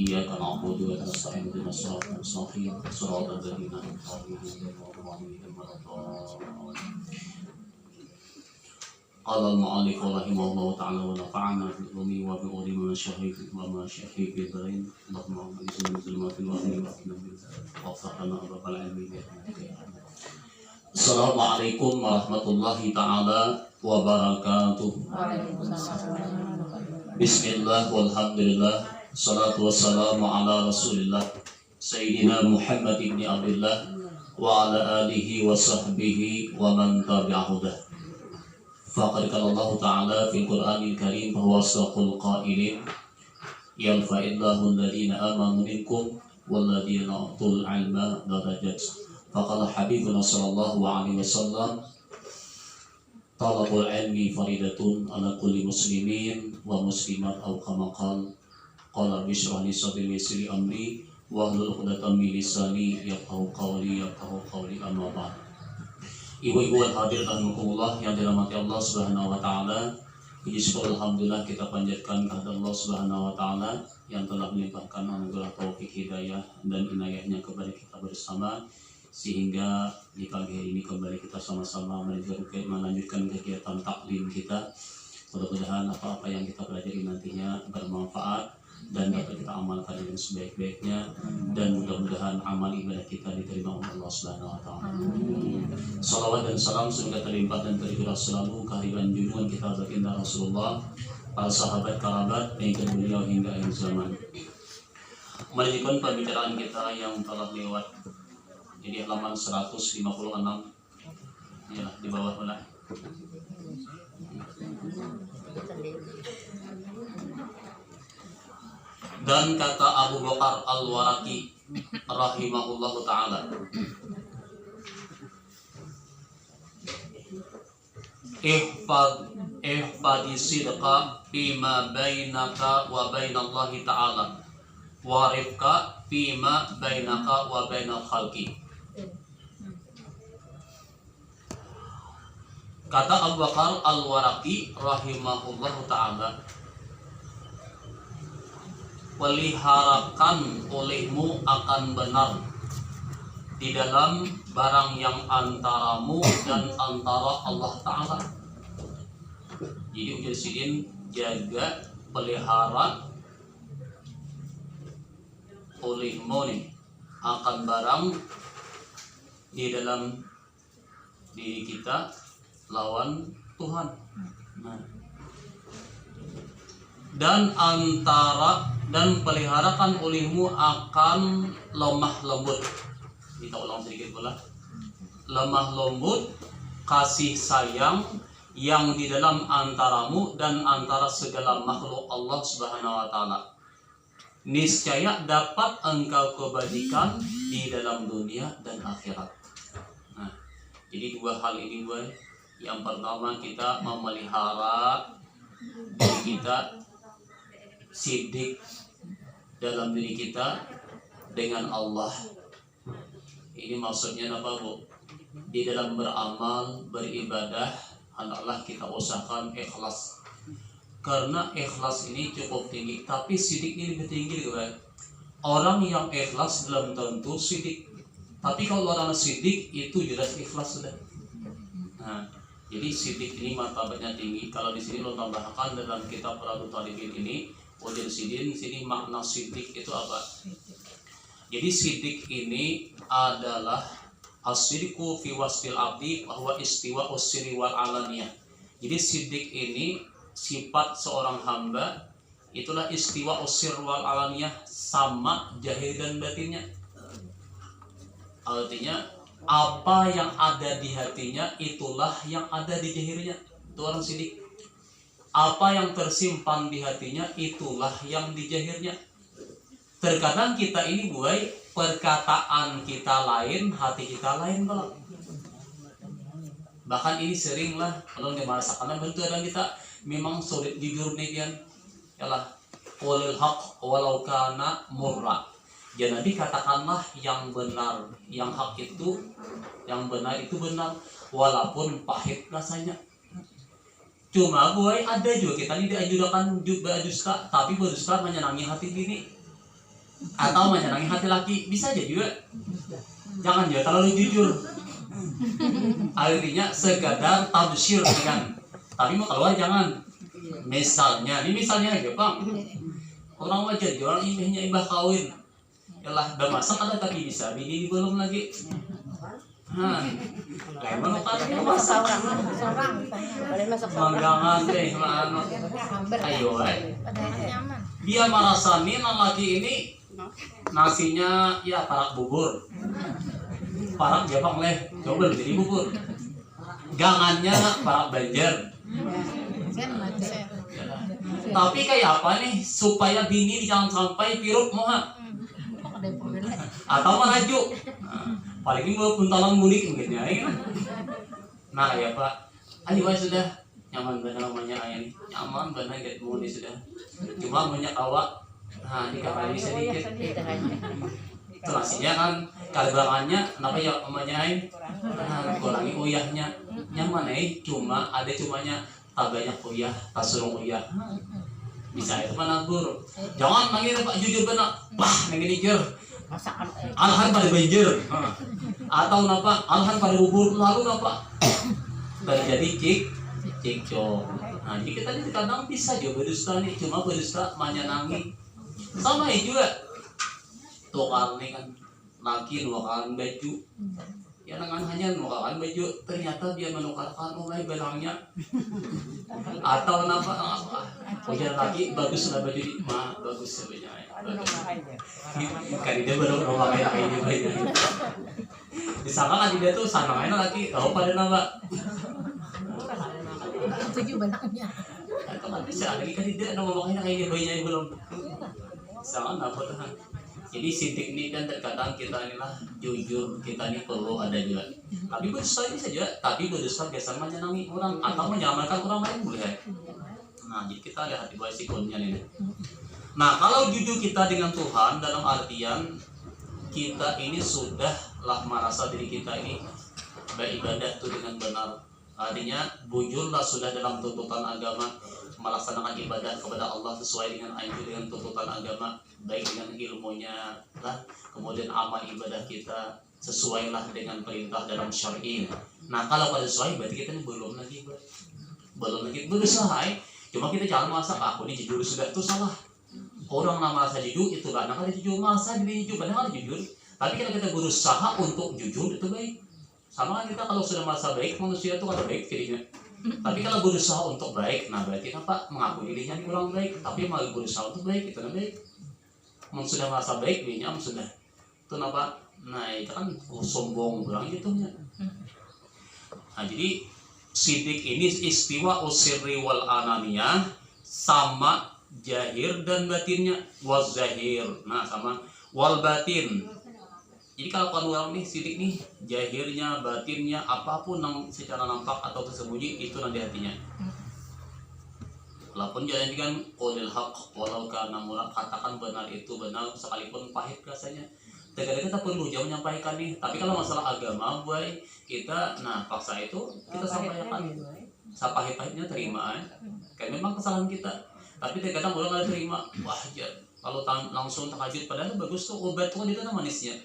إياك نعبد ونستعين اهدنا الصراط المستقيم صراط الذين أنعمت عليهم غير المغضوب عليهم. قال المؤلف رحمه الله تعالى ونفعنا بالعلوم وبعلوم ومشاهد الدارين اللهم اعوذ من ظلمات الوهم وفقنا باب العلم برحمتك يا ارحم. Assalamualaikum warahmatullahi taala wabarakatuh. Bismillah walhamdulillah salatu wassalamu ala rasulillah Sayyidina Muhammad ibn Abdullah wa ala alihi wa sahbihi wa man tabi'ahudah. Faqad qala Allah ta'ala fil Qur'anil Karim bahwa asdaqul qailin yarfa'illahu alladhina amanu minkum walladhina utul ilma darajat. Faqala habibuna sallallahu alaihi wasallam talabul ilmi faridatun ala kulli muslimin wa muslimat aw kama qala bishrah li sadri yasri amri wa hlul 'uqdatam min lisani yafqahu qawli amma ba'd. Ibu-ibu dan hadirin rahimakumullah yang dirahmati Allah Subhanahu wa taala. Puji syukur alhamdulillah kita panjatkan kehadirat Allah Subhanahu wa taala yang telah melimpahkan anugerah taufik hidayah dan inayahnya kepada kita bersama sehingga di pagi hari ini kembali kita sama-sama melanjutkan kegiatan taklim kita. Mudah-mudahan apa-apa yang kita pelajari nantinya bermanfaat dan dapat kita amalkan dengan sebaik-baiknya, dan mudah-mudahan amal ibadah kita diterima oleh Allah Subhanahu wa taala. Salawat dan salam semoga terlimpah dan tercurah selalu kehadiran junjungan kita baginda Rasulullah, para sahabat kerabat, pengikut beliau hingga akhir zaman. Melanjutkan pembicaraan kita yang telah lewat. Jadi halaman 156 ya, di bawah mana? Dan kata Abu Bakar Al-Waraqi rahimahullahu ta'ala, ihfadi sidqa fima bainaka wa bainallahi ta'ala wa rifqa fima bainaka wa bainal khalqi. Kata Abu Bakar Al-Waraqi rahimahullahu ta'ala, peliharakan olehmu akan benar di dalam barang yang antaramu dan antara Allah Ta'ala. Jadi ujar sidin, jaga, pelihara olehmu nih akan barang di dalam diri kita lawan Tuhan. Nah, dan peliharakan olehmu akan lemah lembut. Kita ulang sedikit pula. Lemah lembut, kasih sayang yang di dalam antaramu dan antara segala makhluk Allah Subhanahu wa taala. Niscaya dapat engkau kebajikan di dalam dunia dan akhirat. Nah, jadi dua hal ini, boy. Yang pertama, kita memelihara diri kita, sidik dalam diri kita dengan Allah. Ini maksudnya apa, Bu? Di dalam beramal, beribadah, hendaklah kita usahakan ikhlas. Karena ikhlas ini cukup tinggi, tapi sidik ini lebih tinggi, guys. Orang yang ikhlas belum tentu sidik, tapi kalau orang sidik itu jelas ikhlas sudah. Nah, jadi sidik ini martabatnya tinggi. Kalau di sini lo tambahkan dalam kitab Riyadhus Shalihin ini, ujar sidin, sini makna sidik itu apa? Jadi sidik ini adalah as-sidqu fi wasfil abdi bahwa istiwa usri wal alaniyah. Jadi sidik ini sifat seorang hamba, itulah istiwa usir wal alaniyah, sama jahil dan batinnya. Artinya apa yang ada di hatinya itulah yang ada di jahirnya. Itu orang sidik. Apa yang tersimpan di hatinya itulah yang di jahirnya. Terkadang kita ini, buai, perkataan kita lain, hati kita lain, kalau bahkan ini seringlah kalau dimarasakan bentuk dan kita memang sulit jujur nih kan, yalah qulil haq walau kana murra. Jadi katakanlah yang benar, yang hak itu, yang benar itu benar walaupun pahit rasanya. Cuma gue ada juga kita ini dianjurkan berdusta, tapi berdusta menyenangi hati bini atau menyenangi hati laki, bisa aja juga. Jangan juga terlalu jujur. Artinya sekadar tabsyir kan, tapi mau keluar jangan. Misalnya, ini misalnya aja Bang, orang wajar orang ibahnya ibah kawin, yalah udah masak ada tapi bisa bini belum lagi. Lain mana kan masak manggangan deh mana. Ayo dia merasani laki ini nasinya ya parak bubur, parak jabang leh coba jadi bubur, gangannya parak banjar. Tapi kayak apa nih supaya bini jangan sampai piruk moha atau merajuk. Paling gue puntalan mudik mungkin ya. Nah ya Pak, ayo sudah nyaman benar namanya ayam, nyaman benar get muni sudah. Cuma banyak awak, nah ini kakak sedikit. Itu nasinya kan kalbangannya, kenapa ya namanya ayam? Nah, kurangi uyahnya, nyaman cuma ada cumanya tak banyak uyah, tak suruh uyah. Bisa itu menabur. Jangan manggil Pak jujur benar, bah nengi jujur. Alhan pada banjir atau napa alhan pada bubur lalu napa terjadi cekcok. Nah jadi kita ini kadang bisa juga berdusta nih, cuma berdusta menyenangi sama juga tuh kali kan laki nukarkan baju ya dengan hanya nukarkan baju ternyata dia menukarkan belangnya atau napa ujian laki bagus lah baju di mah bagus sebenarnya. Kan dia baru memakai ini banyak. Disangka kan dia tuh sanangnya lagi tahu pada nama. Tujuh belakangnya. Atau kan bisa lagi kan dia memakai ini banyak belum. Sangat apa tuh? Jadi sidik ini kan terkadang kita inilah jujur kita ini perlu ada juga. Tapi berdusta ini saja. Tapi berdusta biasanya menyenangi orang atau menyamarkan orang lain boleh. Nah jadi kita lihat di bawah sikonnya ini. Nah kalau jujur kita dengan Tuhan dalam artian kita ini sudahlah merasa diri kita ini beribadah itu dengan benar. Artinya bujurlah sudah dalam tuntutan agama melaksanakan ibadah kepada Allah sesuai dengan anjuran dengan tuntutan agama, baik dengan ilmunya lah, kemudian amal ibadah kita sesuailah dengan perintah dalam syar'i. Nah kalau pada sesuai berarti kita ini belum lagi berusaha. Cuma kita jangan merasa aku ini jujur sudah itu salah. Orang nama rasa jujur itu karena kalau jujur masa diri jujur karena kalau jujur. Tapi kalau kita berusaha untuk jujur itu baik. Sama kan kita kalau sudah merasa baik manusia itu kan baik dirinya. Tapi kalau berusaha untuk baik, nah berarti apa? Mengaku dirinya kurang baik. Tapi mau berusaha untuk baik itu kan baik. Sudah merasa baik dirinya sudah itu apa? Nah itu kan sombong kurang gitu ya. Nah jadi sidik ini istiwa usirri wal ananiyah sama jahir dan batinnya wazahir. Nah sama wal batin. Jadi kalau kan orang nih sidik nih jahirnya batinnya apapun yang secara nampak atau tersembunyi itu nanti hatinya. Walaupun jalan kan qulil haq walau kana murad, katakan benar itu benar sekalipun pahit rasanya. Terkadang kita perlu jauh menyampaikan nih. Tapi kalau masalah agama boy kita nah paksa itu kita sampaikan. Sapahit-pahitnya terima kayak memang kesalahan kita. Tapi terkadang orang nggak terima, wah ya, kalau langsung tahajud padahal bagus tuh obat tuh itu kan manisnya,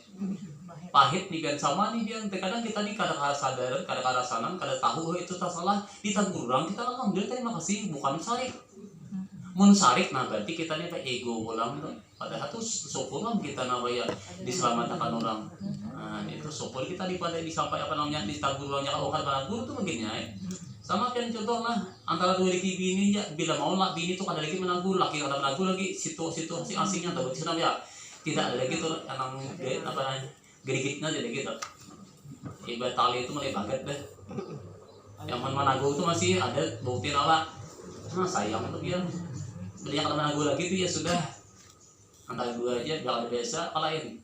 pahit nih kan sama nih dia. Terkadang kita nih kadang-kadang sadar, kadang-kadang sanan, kadang tahu itu tak salah, ditegur orang kita alhamdulillah terima kasih bukan sarik, mensarik. Nah berarti kita nih kayak ego ulang tuh, padahal tuh syukur lah kita namanya diselamatkan orang. Nah itu syukur kita dipada disampaikan apa namanya ditegur orangnya kalau kan guru tuh begini ya. Sama kan contoh lah antara dua laki bini ya bila mau lah bini tuh ada lagi menanggur laki kada menanggur lagi situ si asingnya tahu di sana ya tidak ada lagi tuh enam apa namanya gerigitnya jadi gitu. Ibarat tali itu mulai banget deh. Yang menanggur itu masih ada bukti nala. Nah sayang tuh dia beli yang kada menanggur lagi tuh ya sudah antara dua aja biar ada biasa kalahin.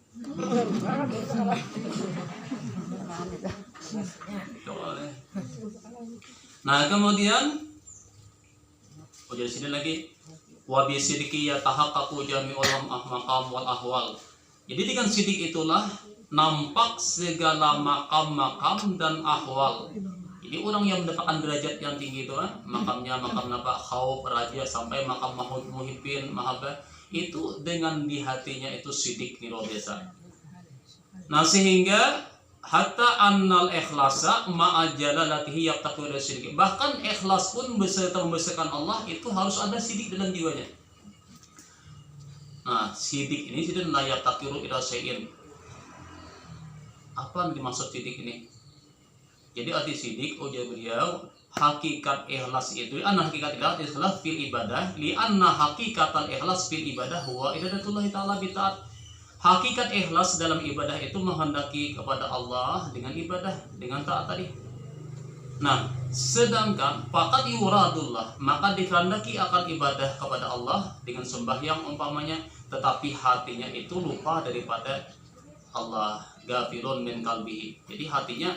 Nah kemudian udah sini lagi wabi sidiki ya tahaqqaqu jami'ul maqam wal ahwal. Jadi dengan sidik itulah nampak segala makam-makam dan ahwal. Jadi Jadi orang yang mendapatkan derajat yang tinggi itu makamnya makam napa khauf raja sampai makam mahmud muhibbin mahabbah itu dengan di hatinya itu sidik nih luar biasa. Nah sehingga hatta annal ikhlasa ma'a jalalatihi yaqtaqir syirik. Bahkan ikhlas pun beserta membesarkan Allah itu harus ada sidik dalam jiwanya. Nah sidik ini sudah layak takiru ila syai'in. Apa yang dimaksud sidik ini? Jadi arti sidik ujar beliau hakikat ikhlas itu hakikat ikhlas fil ibadah li anna hakikatal ikhlas fil ibadah huwa ibadatullah taala bi taat. Hakikat ikhlas dalam ibadah itu menghendaki kepada Allah dengan ibadah dengan taat tadi. Nah, sedangkan faqad yuradullah maka dikehendaki akan ibadah kepada Allah dengan sembahyang umpamanya tetapi hatinya itu lupa daripada Allah, gafirun min qalbihi. Jadi hatinya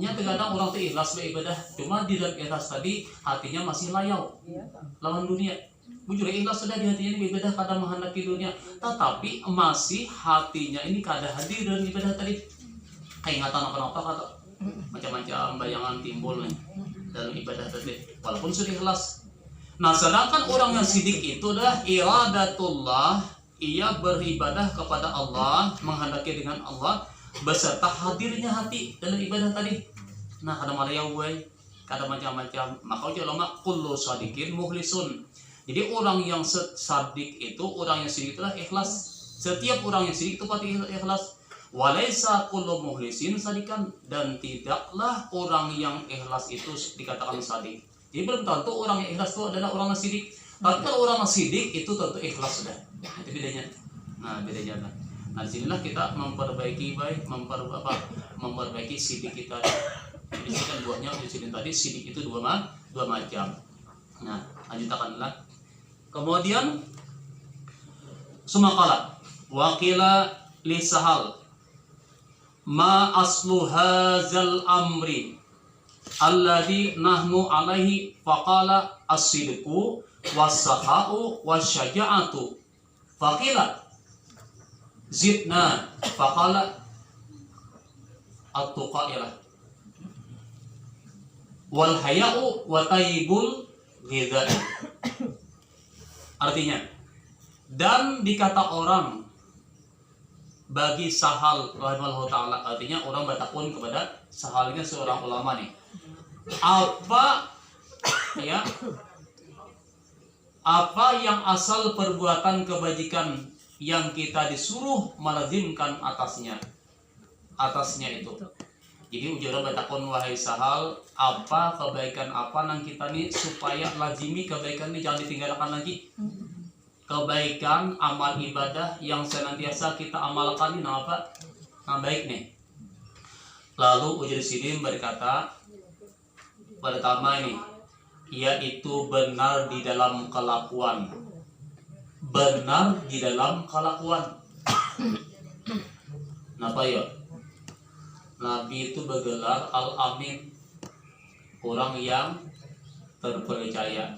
terkadang orang itu ikhlas beribadah, cuma di dalam ikhlas tadi hatinya masih layau lawan dunia. Bujur ikhlas sudah di hatinya ini beribadah kadang menghendaki dunia, tetapi masih hatinya ini kada hadir dalam ibadah tadi. Keingatan apa-apa kata macam-macam bayangan timbul nih dalam ibadah tadi, walaupun sudah ikhlas. Nah, sedangkan orang yang sidik itu adalah iradatullah, ia beribadah kepada Allah, menghendaki dengan Allah beserta hadirnya hati dalam ibadah tadi. Nah kadang malayau gue kadang macam-macam maka ulama kullu sadiqin mukhlisun. Jadi orang yang sadik itu orang yang sidik itulah ikhlas. Setiap orang yang sidik itu pasti ikhlas. Walaisa kullu mukhlisin sadikan, dan tidaklah orang yang ikhlas itu dikatakan sadik. Jadi belum tentu orang yang ikhlas itu adalah orang yang sidik. Tapi kalau orang yang sidik itu tentu ikhlas sudah. Itu bedanya. Nah bedanya. Nah disinilah kita memperbaiki memperbaiki sidik kita. Jadi kan buahnya di sini tadi sidik itu dua macam. Nah lanjutkanlah. Kemudian sumakala wakila li Sahal ma aslu hadzal amri alladhi nahnu alaihi faqala as-sidqu was-sakha'u wasyaja'atu faqila zidna faqala at-tuqailah wal haya'u wa taibul ghidha. Artinya, dan dikata orang bagi Sahal rahimahullah ta'ala, artinya orang bertakun kepada Sahal ini seorang ulama nih, apa yang asal perbuatan kebajikan yang kita disuruh melazimkan atasnya itu. Jadi ujaran bertakun wahai Sahal, apa kebaikan apa nang kita nih supaya lazimi kebaikan ini jangan ditinggalkan lagi. Kebaikan amal ibadah yang senantiasa kita amalkan ini apa? Nah baik nih. Lalu ujar Sidim berkata pertama ini, yaitu benar di dalam kelakuan. Benar di dalam kelakuan. Napa ya? Nabi itu bergelar Al-Amin, orang yang terpercaya.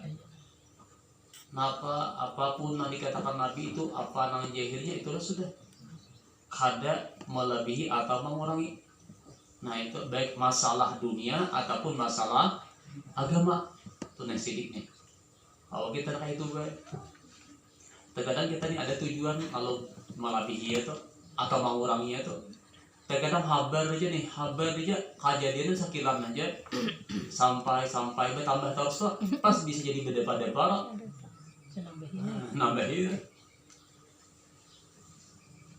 Napa apapun yang dikatakan Nabi itu apa nang jahilnya itulah sudah kada melebihi atau mengurangi. Nah itu baik masalah dunia ataupun masalah agama itu sidiknya. Kalau kita kayak itu baik. Terkadang kita ini ada tujuan kalau melebihi itu atau mengurangi itu. Terkadang habar aja kejadiannya sekilan aja sampai bertambah terus tuh pas bisa jadi berdebar-debar nambahin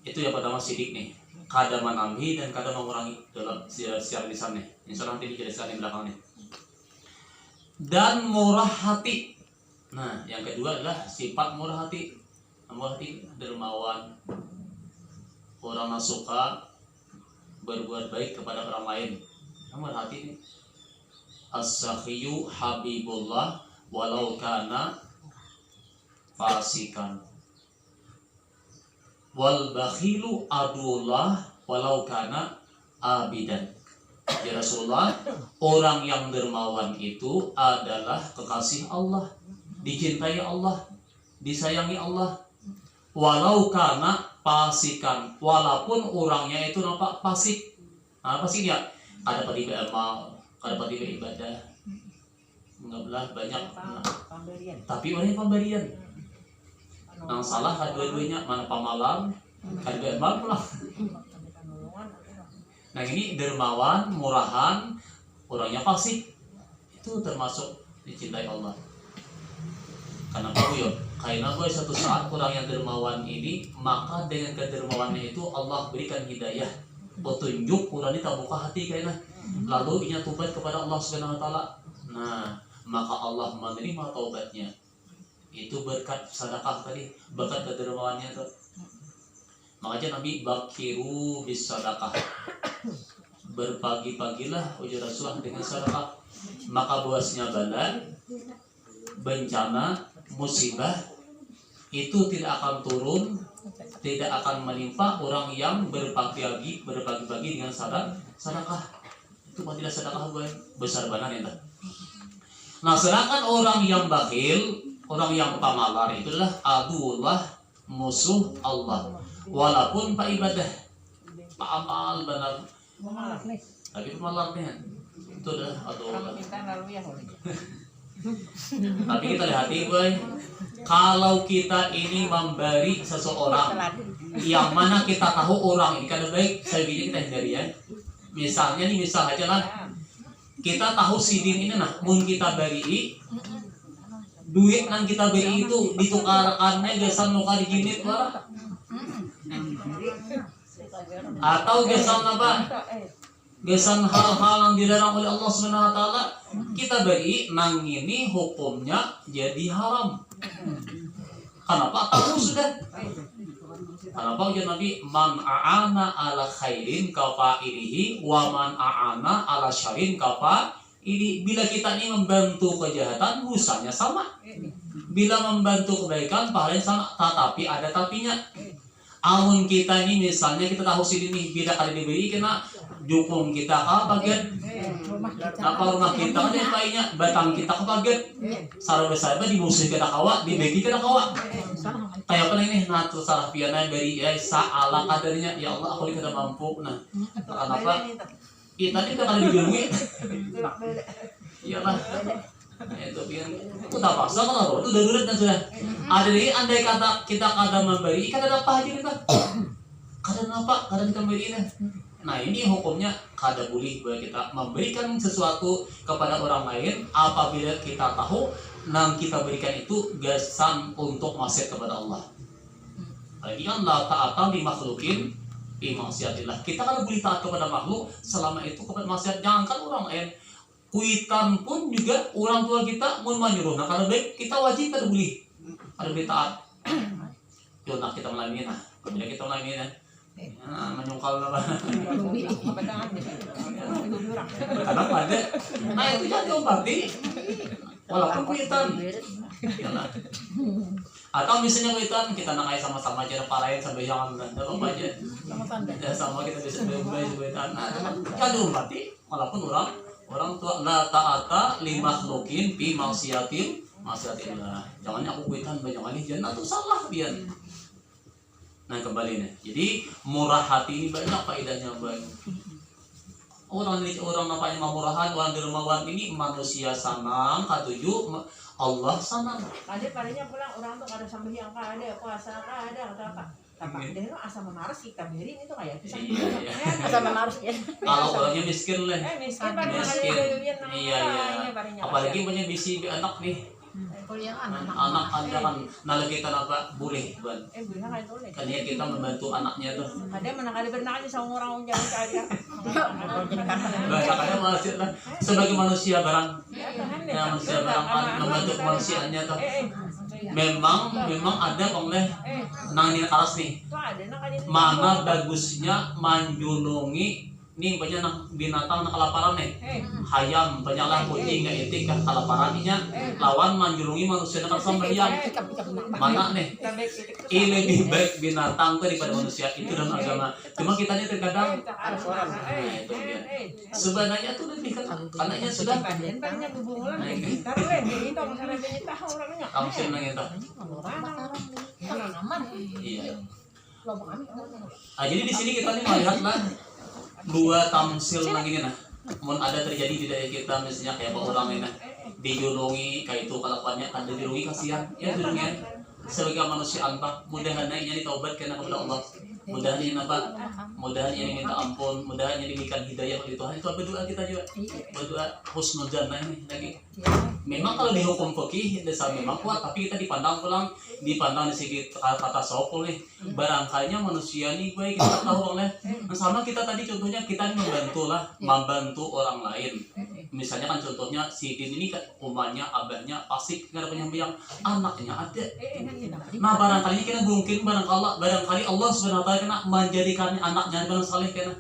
itu yang pertama sidik nih, kada menambahi dan kada mengurangi dalam secara lisan nih. Insya Allah nanti dijelaskan di belakangnya. Dan murah hati. Nah yang kedua adalah sifat murah hati. Murah hati dermawan, orang suka berbuat baik kepada orang lain. Nomor hati ini as-sakhiyu habibullah walau kana fasikan wal bakhilu adullah walau kana abidan. Ya Rasulullah, orang yang dermawan itu adalah kekasih Allah, dicintai Allah, disayangi Allah, walau kana pasikan, walaupun orangnya itu nampak fasik. Nah, fasik ya ada pada amal, kada pati ibadah enggak belah banyak Pemberian. tapi orang pemberian yang salah dua-duanya mana pamalam kada mal pulang. Nah ini dermawan murahan orangnya fasik itu termasuk dicintai Allah. Kenapa Bu? Karena boy satu saat orang yang dermawan ini, maka dengan kedermawannya itu Allah berikan hidayah, petunjuk, orang ini tak buka hati kayaknya. Lalu inya tobat kepada Allah Subhanahu Wa Taala. Nah, maka Allah menerima taubatnya. Itu berkat sedekah tadi, berkat kedermawannya tuh. Makanya Nabi bakiru bis sedekah. Berbagi-bagilah ujar Rasulullah dengan sedekah. Maka buasnya bala, bencana, musibah itu tidak akan turun, tidak akan menimpa orang yang berbagi-bagi dengan sedekah. Itu tidak sedekah besar benar ya. Nah, sedangkan orang yang bakhil, orang yang pamalar itulah adulah musuh Allah. Walaupun pak ibadah, pak amal benar, tapi pemalarnya itu dah adulah. Tapi kita lihat boy, kalau kita ini memberi seseorang yang mana kita tahu orang ini kan baik, sebaiknya kita hindari ya. Misalnya nih, misal aja lah, kita tahu sidin ini nah, mun kita beri duit yang kita beri itu ditukarkannya gesan nuka diginit lah, atau gesan apa? Gesan hal-hal yang dilarang oleh Allah Subhanahu Wa Taala kita beri, nang ini hukumnya jadi haram. Kenapa? Tahu sudah. Kenapa ujar Nabi man a'ana ala khairin kafa'ilihi wa man a'ana ala syarin kafa'ili. Bila kita ini membantu kejahatan, dosanya sama. Bila membantu kebaikan, pahalanya sama. Tetapi ada tapinya. Amun kita ini misalnya kita tahu sini bila kali diberi kena dukung kita ke bagian rumah kita kan yang lainnya batang kita ke bagian sarang besar di musuh kita kawa dibagi kita kawa kayak apa ini nah terus salah piana beri saala kadarnya ya Allah aku ini tidak mampu nah kenapa kita ini kali digeluin iyalah itu pian itu tak paksa kalau itu darurat dan sudah ada lagi andai kata kita kadang memberi kadang apa aja kita kadang apa kadang kita beri ini. Nah ini hukumnya kada boleh kita memberikan sesuatu kepada orang lain apabila kita tahu yang kita berikan itu gasan untuk maksiat kepada Allah. Lagi kan la ta'ata li makhlukin fi maksiatillah. Kita kan boleh taat kepada makhluk selama itu kepada maksiat. Jangankan orang lain, kuitan pun juga orang tua kita mau menyuruh. Nah kalau baik kita wajib kada boleh taat. Yo nak kita melayani nah. Bila kita melayani nah. Menyungkal apa? Kadang ada. Nah itu jadi berarti walaupun kuitan. Atau misalnya kuitan kita nakai sama-sama aja parain sampai jangan dalam aja. Sama kita bisa bebas kuitan. Nah jadi berarti walaupun orang tua la ta'ata li makhluqin fi maksiatillah. Jangan aku kuitan banyak kali jangan itu salah pian. Nah kembali nih, jadi murah hati ini banyak faedahnya banyak. Orang namanya murahan, orang dermawan ini manusia senang, katuju Allah senang. Padanya pulang orang tuh kada sembahyang kada, puasa kada, atau apa? Tapi dia asa menaras kita beri itu kayak pisang. Asa menaras ya. Kalau orangnya miskin lah. Miskin. Iya. Apalagi punya bisi anak nih. Anak ada kan nalagi kita apa boleh ban kan ya kita membantu anaknya tuh ada mana kali berenang aja sama orang jangan cari bahkan manusia lah sebagai manusia barang manusia barang kan membantu kemanusiaannya tuh memang ada oleh nangin karas nih mana bagusnya manjulungi nih banyak binatang nak kelaparan nih hayam banyak lah kucing nggak etik kan kelaparannya lawan manjulungi manusia nak sembahyang mana nih lebih baik binatang tuh daripada manusia itu dalam agama cuma kita ini terkadang itu dia sebenarnya tuh lebih kan anaknya sudah kamu nangin tuh iya jadi di sini kita nih melihat lah dua tamsil lagi nih nah mun ada terjadi di daerah kita misalnya kayak orang ini dijulungi kayak itu kelakuannya ada dijulungi kasihan ya julungi sebagai manusia apa mudahan ini taubat karena kepada Allah, mudahan ini apa, mudahan ini minta ampun, mudahan ini diberikan hidayah oleh Tuhan. Itu berdoa kita juga, berdoa husnul jannah ini lagi. Memang kalau dihukum fikih dasar memang kuat, tapi kita dipandang di segi kata sopul nih, barangkalinya manusia nih baik kita tahu oleh sama kita tadi contohnya kita membantu orang lain. Misalnya kan contohnya si Din ini kan umatnya, abahnya pasti nggak ada penyambiang, anaknya ada. Nah barangkali kita mungkin barangkali Allah Subhanahu wa taala kena menjadikan anaknya dengan saleh kena.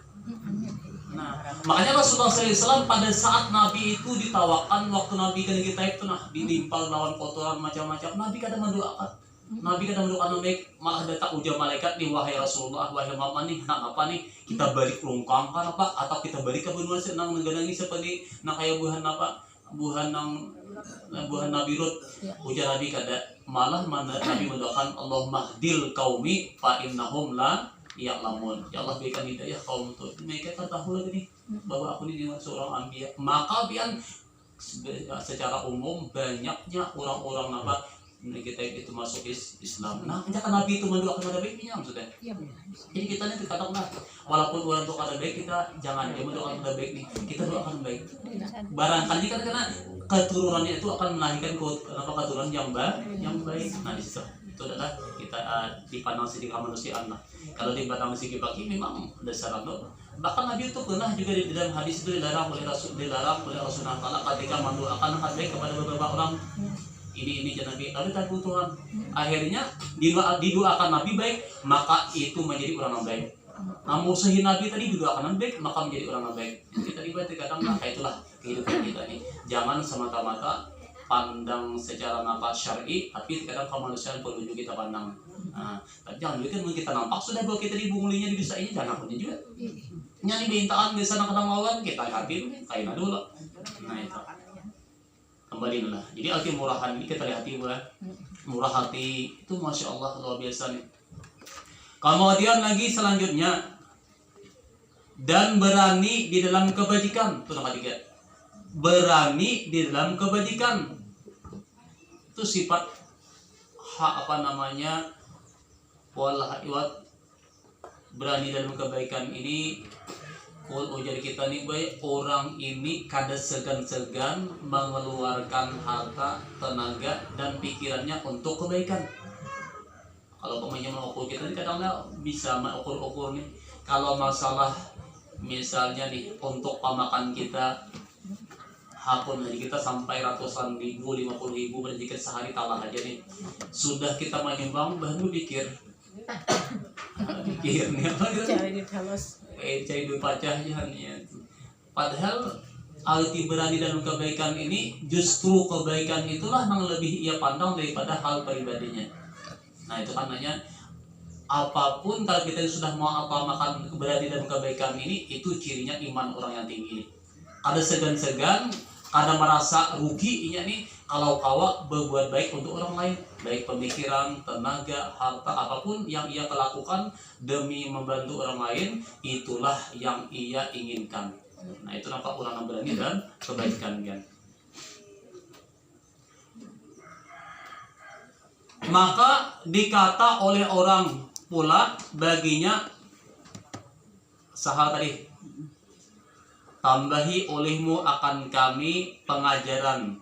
Nah, makanya Rasulullah SAW pada saat Nabi itu ditawakan waktu Nabi kan kita itu ditimpal lawan kotoran macam-macam, Nabi kadang mendoakan. Nabi kadang mendoakan baik, malah datang ujar malaikat nih, wahai Rasulullah, wahai mama nih, nak apa nih, kita balik rungkang kan apa, atau kita balik ke benua senang menggenangi seperti nak kayak buhan apa, buhan Nabi Lut. Ujar Nabi kada, malah Nabi mendoakan Allahumma hdil qaumi fa innahum la ya'lamun. Ya Allah berikan hidayah kaum itu. Mereka tak tahu lagi nih bahwa aku ini seorang anbiya. Maka biar secara umum banyaknya orang-orang apa kita itu masuk Islam. Nah, kan Nabi itu mendoakan pada baiknya sudah. Iya benar. Jadi kita nanti katakanlah walaupun orang itu kada baik kita jangan dia mendoakan pada baik nih. Kita doakan baik. Barangkali karena keturunannya itu akan melahirkan keturunan yang baik. Nah, di situ itu adalah kita dipandang segi kemanusiaan lah. Kalau dipandang segi baki memang dasar itu. Bahkan Nabi itu pernah juga di dalam hadis itu dilarang oleh Rasulullah Taala ketika mendoakan hal baik kepada beberapa orang. Ini Nabi lalu tak Tuhan. Akhirnya didoakan Nabi baik, maka itu menjadi orang yang baik. Namun sehingga Nabi tadi didoakan baik, maka menjadi orang yang baik. Kita dibaca kadang itulah kehidupan kita nih. Jangan semata-mata pandang secara nafas syar'i, tapi kadang kemanusiaan perlu juga kita pandang. Nah, tapi jangan juga kan kita nampak sudah bahwa kita dibungulinya di desa ini, jangan punya juga. Nyari bintaan di sana kadang lawan kita lihatin kain dulu. Nah itu. Kembali lah. Jadi arti murahan ini kita lihat murah hati itu masya Allah luar biasa nih. Kemudian lagi selanjutnya dan berani di dalam kebajikan itu nomor 3. Berani di dalam kebajikan itu sifat berani dalam kebaikan ini. Kalau ujar kita nih baik orang ini kada segan-segan mengeluarkan harta, tenaga dan pikirannya untuk kebaikan. Kalau pemainnya mengukur kita ini kadang-kadang bisa mengukur nih. Kalau masalah misalnya nih untuk pemakan kita hakun aja kita sampai ratusan ribu, 50.000 berjika sehari talah aja nih. Sudah kita menyumbang baru pikir nih apa gitu. Cari duit pacahnya ya. Padahal arti berani dalam kebaikan ini justru kebaikan itulah yang lebih ia pandang daripada hal pribadinya. Nah itu karenanya apapun kalau kita sudah mau makan berani dalam kebaikan ini itu cirinya iman orang yang tinggi. Ada segan-segan, ada merasa rugi nih kalau kawa berbuat baik untuk orang lain, baik pemikiran, tenaga, harta, apapun yang ia lakukan demi membantu orang lain, itulah yang ia inginkan. Nah itu nampak orang yang berani dan kebaikan kan. Maka dikata oleh orang pula baginya sahal tadi, tambahi olehmu akan kami pengajaran.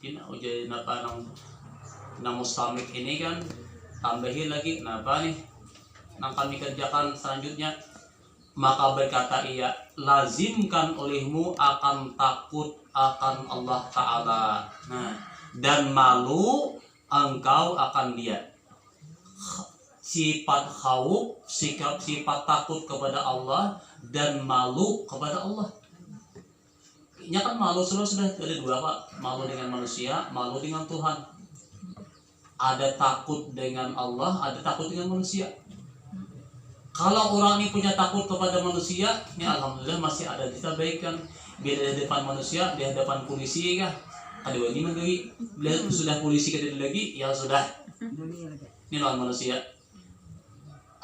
Ini ujian apa nang mustamik ini kan tambahi lagi apa nih nang kami kerjakan selanjutnya. Maka berkata ia, lazimkan olehmu akan takut akan Allah Ta'ala. Nah, dan malu engkau akan Dia. Sifat khauf, sifat takut kepada Allah dan malu kepada Allah. Ini kan malu sudah ada dua Pak, malu dengan manusia, malu dengan Tuhan. Ada takut dengan Allah, ada takut dengan manusia. Kalau orang ini punya takut kepada manusia, ini alhamdulillah masih ada kita baikkan. Bila di depan manusia, di hadapan polisi kah? Kedua ini lagi, bila sudah polisi kedua lagi, ya sudah. Ini lawan manusia.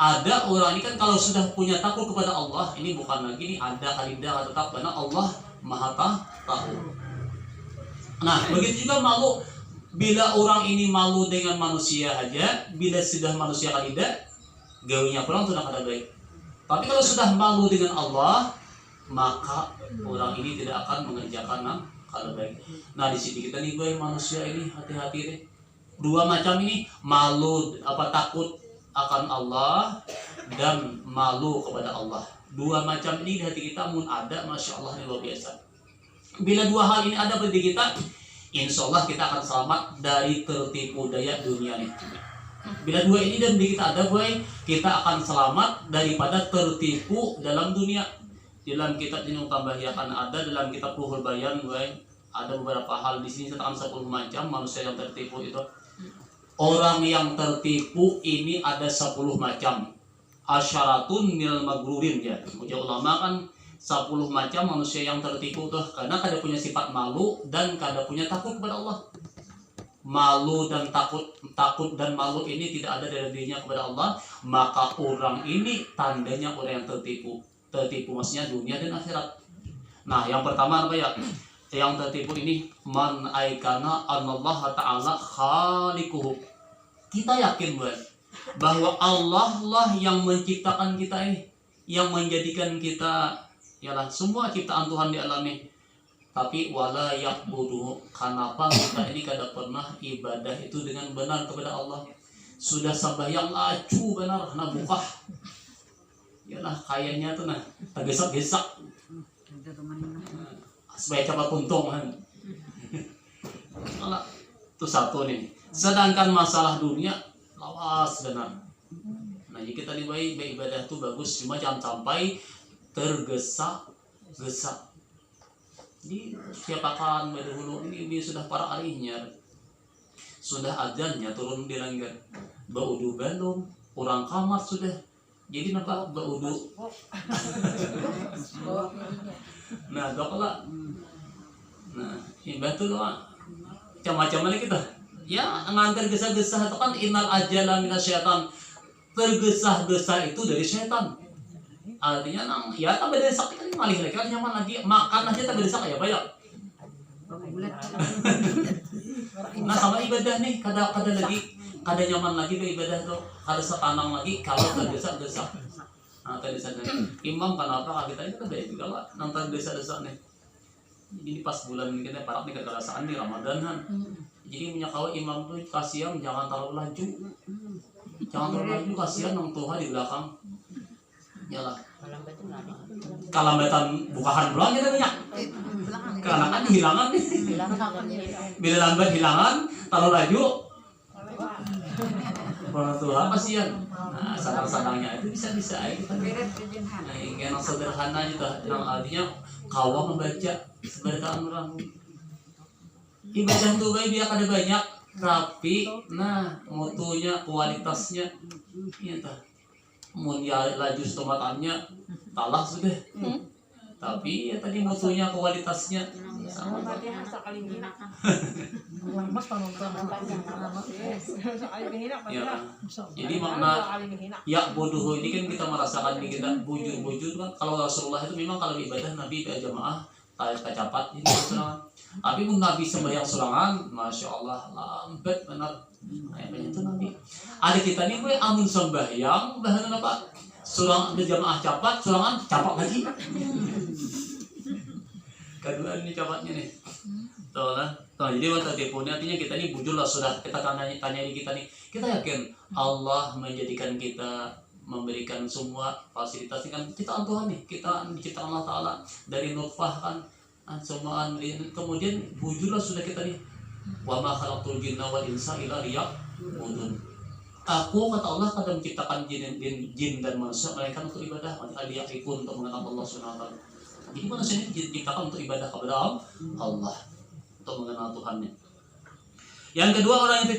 Ada orang ini kan kalau sudah punya takut kepada Allah, ini bukan lagi nih ada kalidah tetap karena Allah Maha tahu. Nah, begitu juga malu. Bila orang ini malu dengan manusia aja, bila sudah manusia kalidah, gawinya pulang sudah kada baik. Tapi kalau sudah malu dengan Allah, maka orang ini tidak akan mengerjakan kada baik. Nah, di sini kita nih baik manusia ini hati-hati deh. Dua macam ini, malu takut akan Allah dan malu kepada Allah. Dua macam ini di hati kita mun ada, masya Allah ini luar biasa. Bila dua hal ini ada pada kita, insya Allah kita akan selamat dari tertipu daya dunia ini. Bila dua ini dan di kita ada, boy, kita akan selamat daripada tertipu dalam dunia. Dalam kitab Jinung Tambah akan ada dalam kitab Ruhul Bayan, boy, ada beberapa hal di sini tentang 10 macam manusia yang tertipu itu. Orang yang tertipu ini ada 10 macam. Asyaratun minal magrurin ya. Ujar ulama kan 10 macam manusia yang tertipu tuh karena kada punya sifat malu dan kada punya takut kepada Allah. Malu dan takut dan malu ini tidak ada dari dirinya kepada Allah, maka orang ini tandanya orang yang tertipu. Tertipu maksudnya dunia dan akhirat. Nah, yang pertama apa ya? Yang tertipu ini man aikana anallaha ta'ala khaliquhu. Kita yakin bahwa Allah lah yang menciptakan kita ini, yang menjadikan kita ialah semua ciptaan Tuhan di alam ini. Tapi wala ya'budu, kenapa kita ini kada pernah ibadah itu dengan benar kepada Allah. Sudah sembahyang lacu benar nah bukah. Yalah kayaknya tuh nah tergesak-gesak. Supaya cepat untung kan. Malah itu satu nih. Sedangkan masalah dunia lawas benar. Nah, jadi kita ibadah itu bagus, cuma jangan sampai tergesa-gesa. Di siapakan dahulu ini sudah para ahlinya, sudah azannya turun di langgar, baudu belum, orang kamar sudah. Jadi nampak baudu. Nah, doklah. Nah, ibadah itu macam-macam kita. Ya, ngantar gesa-gesa itu kan innal ajala minasyaitan. Tergesa-gesa itu dari setan. Artinya ya tak berdesak kan malih lagi kan nyaman lagi makan aja tak berdesak ya banyak. Nah, sama ibadah nih kada nyaman lagi ke ibadah tuh, kada setanang lagi kalau tergesa-gesa. Nah, tergesa-gesa. Imam kenapa kita itu kada juga lah nonton desa-desa nih. Jadi pas bulan ini kita parak nih kekerasaan di Ramadan kan. Jadi punya kau imam tuh kasihan jangan terlalu laju. Jangan terlalu laju kasihan nang Tuhan di belakang. Yalah. Kalambatan bukahan pulang kita banyak. Karena kan hilangan nih. Bila lambat hilangan, terlalu laju. Orang Tuhan kasihan. Nah, sadang-sadangnya itu bisa kita. Nah, yang sederhana itu, yang artinya kau membaca sebagian orang. Ibadah tuh baik dia kada banyak, tapi nah mutunya, kualitasnya, iya tak. Mun ya laju stomatannya talah sudah. Tapi ya tadi mutunya, kualitasnya sama. Ya, jadi makna ya bodoh ini kan kita merasakan di kita bujur kan. Kalau Rasulullah itu memang kalau ibadah Nabi ke jamaah kacapat ini serangan. Tapi pun Nabi sembahyang serangan, masya Allah lambat benar. Kayaknya itu Nabi. Ada kita nih gue amun sembahyang bahan apa? Surang berjamaah capat, surangan capat lagi. Kedua ini capatnya nih. Tuh lah. Jadi waktu tipunya artinya kita ini bujur lah sudah kita tanya di kita nih. Kita yakin Allah menjadikan kita memberikan semua fasilitas kan kita Tuhan nih, kita diciptakan Allah Ta'ala dari nutfah kan semuaan kemudian bujurlah sudah kita nih wa ma khalaqtul jinna wal insa illa liya'budun. Aku kata Allah kadang menciptakan jin dan manusia melainkan untuk ibadah, aliyakun untuk mengenal Allah Subhanahu wa taala. Jadi manusia ini diciptakan untuk ibadah kepada Allah, untuk mengenal Tuhannya. Yang kedua orang yang